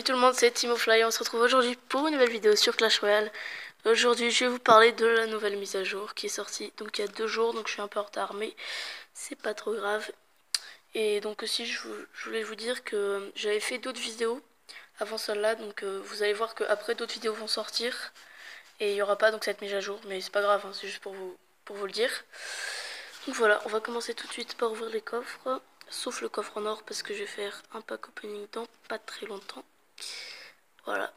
tout le monde, c'est TimoFly. On se retrouve aujourd'hui pour une nouvelle vidéo sur Clash Royale. Aujourd'hui, je vais vous parler de la nouvelle mise à jour qui est sortie donc il y a 2 jours, donc je suis un peu en retard, mais c'est pas trop grave. Et donc aussi, je voulais vous dire que j'avais fait d'autres vidéos avant celle-là, donc vous allez voir qu'après d'autres vidéos vont sortir et il n'y aura pas donc cette mise à jour, mais c'est pas grave, hein, c'est juste pour vous le dire. Donc voilà, on va commencer tout de suite par ouvrir les coffres, sauf le coffre en or parce que je vais faire un pack opening dans pas très longtemps. Voilà,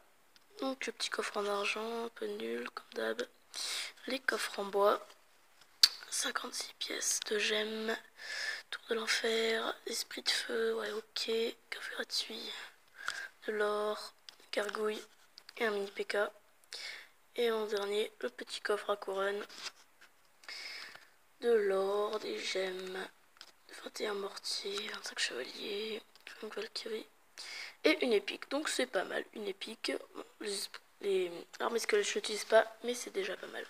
donc le petit coffre en argent, un peu nul comme d'hab. Les coffres en bois, 56 pièces de gemmes, tour de l'enfer, esprit de feu, ouais ok, café gratuit, de l'or, gargouille et un mini PK. Et en dernier, le petit coffre à couronne, de l'or, des gemmes, 21 mortiers, 25 chevaliers, 5 valkyries et une épique. Donc c'est pas mal, une épique. Les armes que je n'utilise pas, mais c'est déjà pas mal.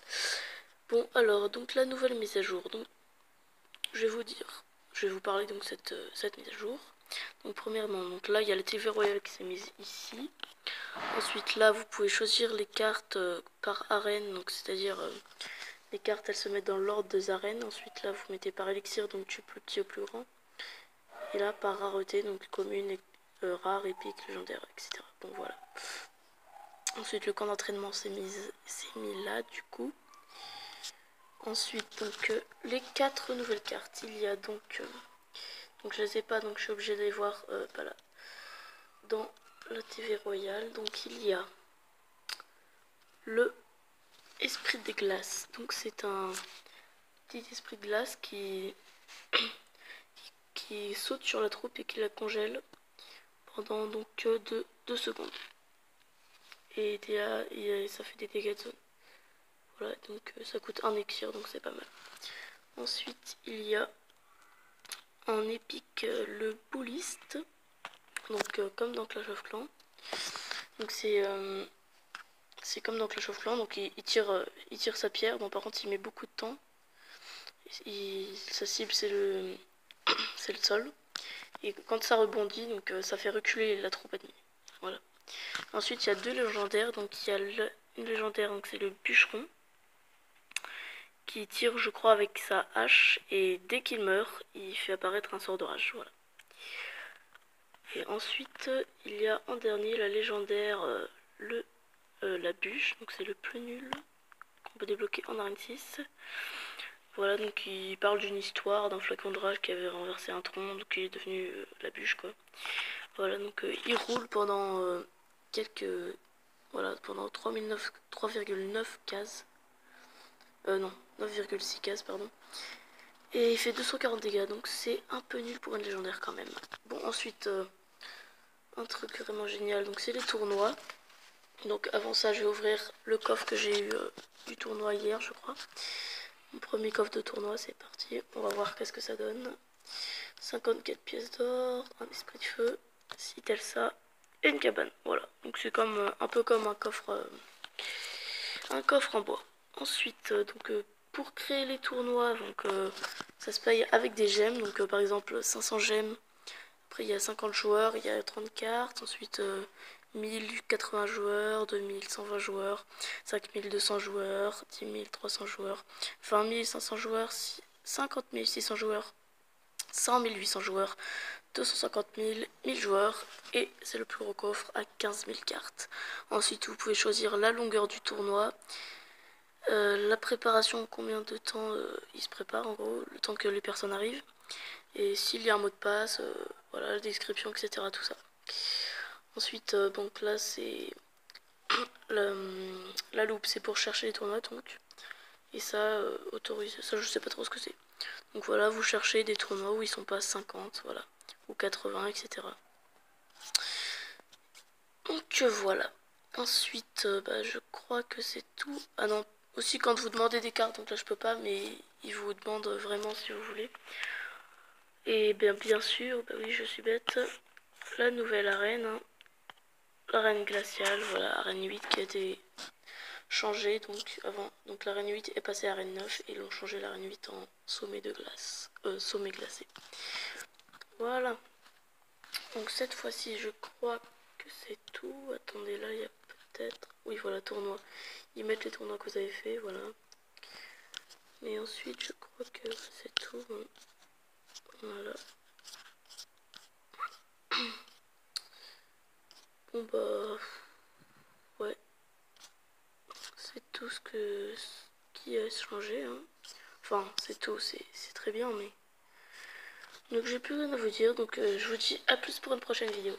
Bon, alors, donc la nouvelle mise à jour. Donc, je vais vous parler donc cette mise à jour. Donc, premièrement, donc là, il y a la TV Royale qui s'est mise ici. Ensuite, là, vous pouvez choisir les cartes par arène. Donc, c'est-à-dire, les cartes, elles se mettent dans l'ordre des arènes. Ensuite, là, vous mettez par élixir, donc du plus petit au plus grand. Et là, par rareté, donc commune, rare, épique, légendaire, etc. Bon, voilà. Ensuite, le camp d'entraînement s'est mis là, du coup. Ensuite, donc, les 4 nouvelles cartes. Il y a donc je les ai pas, donc je suis obligée de les voir pas là, dans la TV Royale. Donc, il y a le esprit des glaces. Donc, c'est un petit esprit de glace qui saute sur la troupe et qui la congèle pendant donc 2 secondes. Et ça fait des dégâts de zone. Voilà, donc ça coûte un élixir, donc c'est pas mal. Ensuite, il y a en épique le bouliste, donc comme dans Clash of Clans. Donc c'est comme dans Clash of Clans, donc il tire sa pierre. Bon, par contre, il met beaucoup de temps. Sa cible, c'est le sol. Et quand ça rebondit, donc ça fait reculer la troupe ennemie. Voilà. Ensuite, il y a 2 légendaires. Donc il y a une légendaire, donc c'est le bûcheron, qui tire, je crois, avec sa hache, et dès qu'il meurt, il fait apparaître un sort de rage. Voilà. Et ensuite, il y a en dernier la légendaire, la bûche, donc c'est le plus nul, qu'on peut débloquer en arène 6. Voilà, donc il parle d'une histoire d'un flacon de rage qui avait renversé un tronc, donc il est devenu la bûche, quoi. Voilà, donc il roule pendant pendant 3,9 cases. Non, 9,6 cases, pardon. Et il fait 240 dégâts, donc c'est un peu nul pour une légendaire quand même. Bon, ensuite, un truc vraiment génial, donc c'est les tournois. Donc avant ça, je vais ouvrir le coffre que j'ai eu du tournoi hier, je crois. Mon premier coffre de tournoi, c'est parti. On va voir qu'est-ce que ça donne. 54 pièces d'or, un esprit de feu, 6 Telsa et une cabane. Voilà, donc c'est comme un peu comme un coffre en bois. Ensuite, pour créer les tournois, donc ça se paye avec des gemmes. Donc par exemple 500 gemmes. Après il y a 50 joueurs, il y a 30 cartes. Ensuite 1080 joueurs, 2120 joueurs, 5200 joueurs, 10 300 joueurs, 20 500 joueurs, 50 600 joueurs, 100 800 joueurs, 250 000, 1000 joueurs, et c'est le plus gros coffre à 15 000 cartes. Ensuite, vous pouvez choisir la longueur du tournoi, la préparation, combien de temps il se prépare, en gros, le temps que les personnes arrivent, et s'il y a un mot de passe, voilà, la description, etc. Tout ça. Ensuite, donc là, c'est la loupe, c'est pour chercher les tournois, donc. Et ça, autorise, ça, je sais pas trop ce que c'est. Donc voilà, vous cherchez des tournois où ils sont pas 50, voilà, ou 80, etc. Donc voilà. Ensuite, je crois que c'est tout. Ah non, aussi quand vous demandez des cartes, donc là je peux pas, mais ils vous demandent vraiment si vous voulez. Et bien sûr, bah oui, je suis bête, la nouvelle arène, hein. L'arène glaciale, voilà, arène 8 qui a été changée, donc avant, donc l'arène 8 est passée à arène 9 et ils ont changé l'arène 8 en sommet de glace, sommet glacé. Voilà. Donc cette fois-ci, je crois que que c'est tout. Attendez, là, il y a peut-être... Oui, voilà, tournoi. Ils mettent les tournois que vous avez fait, voilà. Mais ensuite, je crois que c'est tout. Hein. Voilà. Bon, bah... Ouais. C'est tout ce qui a changé. Hein. Enfin, c'est tout, c'est très bien, mais... Donc, j'ai plus rien à vous dire. Donc, je vous dis à plus pour une prochaine vidéo.